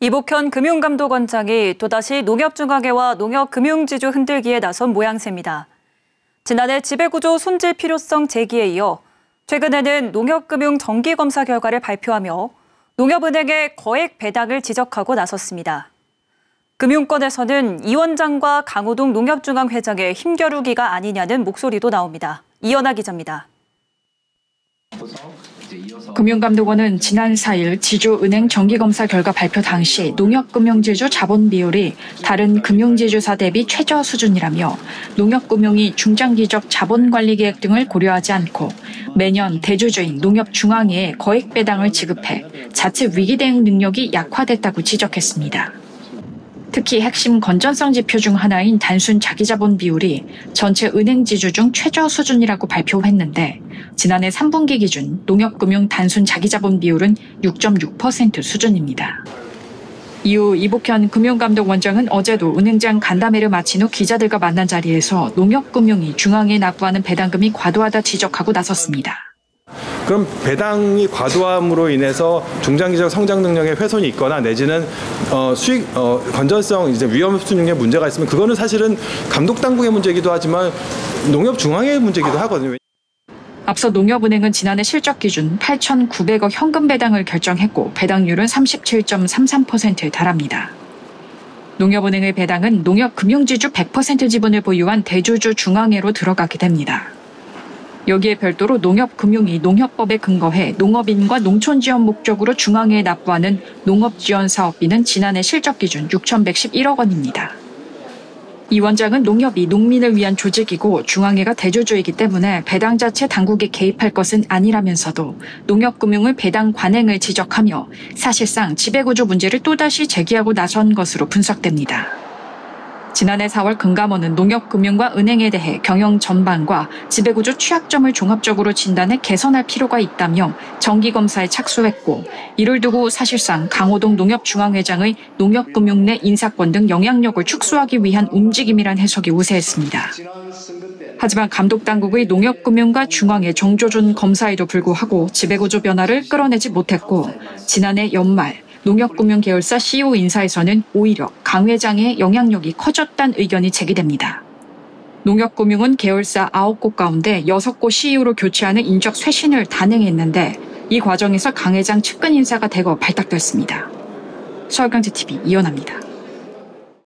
이복현 금융감독원장이 또다시 농협중앙회와 농협금융지주 흔들기에 나선 모양새입니다. 지난해 지배구조 손질 필요성 제기에 이어 최근에는 농협금융 정기검사 결과를 발표하며 농협은행의 거액 배당을 지적하고 나섰습니다. 금융권에서는 이 원장과 강호동 농협중앙회장의 힘겨루기가 아니냐는 목소리도 나옵니다. 이연아 기자입니다. 금융감독원은 지난 4일 지주은행 정기검사 결과 발표 당시 농협금융지주 자본 비율이 다른 금융지주사 대비 최저 수준이라며 농협금융이 중장기적 자본관리 계획 등을 고려하지 않고 매년 대주주인 농협중앙회에 거액 배당을 지급해 자체 위기 대응 능력이 약화됐다고 지적했습니다. 특히 핵심 건전성 지표 중 하나인 단순 자기자본 비율이 전체 은행 지주 중 최저 수준이라고 발표했는데 지난해 3분기 기준 농협금융 단순 자기자본 비율은 6.6% 수준입니다. 이후 이복현 금융감독원장은 어제도 은행장 간담회를 마친 후 기자들과 만난 자리에서 농협금융이 중앙에 납부하는 배당금이 과도하다 지적하고 나섰습니다. 그럼 배당이 과도함으로 인해서 중장기적 성장 능력에 훼손이 있거나 내지는 수익 건전성 위험 수준에 문제가 있으면 그거는 사실은 감독 당국의 문제이기도 하지만 농협 중앙의 문제이기도 하거든요. 앞서 농협은행은 지난해 실적 기준 8,900억 현금 배당을 결정했고 배당률은 37.33%에 달합니다. 농협은행의 배당은 농협금융지주 100% 지분을 보유한 대주주 중앙회로 들어가게 됩니다. 여기에 별도로 농협금융이 농협법에 근거해 농업인과 농촌 지원 목적으로 중앙회에 납부하는 농업지원사업비는 지난해 실적 기준 6,111억 원입니다. 이 원장은 농협이 농민을 위한 조직이고 중앙회가 대주주이기 때문에 배당 자체 당국이 개입할 것은 아니라면서도 농협금융의 배당 관행을 지적하며 사실상 지배구조 문제를 또다시 제기하고 나선 것으로 분석됩니다. 지난해 4월 금감원은 농협금융과 은행에 대해 경영 전반과 지배구조 취약점을 종합적으로 진단해 개선할 필요가 있다며 정기검사에 착수했고 이를 두고 사실상 강호동 농협중앙회장의 농협금융 내 인사권 등 영향력을 축소하기 위한 움직임이란 해석이 우세했습니다. 하지만 감독당국의 농협금융과 중앙회 정조준 검사에도 불구하고 지배구조 변화를 끌어내지 못했고 지난해 연말 농협금융 계열사 CEO 인사에서는 오히려 강 회장의 영향력이 커졌다는 의견이 제기됩니다. 농협금융은 계열사 9곳 가운데 6곳 CEO로 교체하는 인적 쇄신을 단행했는데 이 과정에서 강 회장 측근 인사가 대거 발탁됐습니다. 서울경제TV 이연아입니다.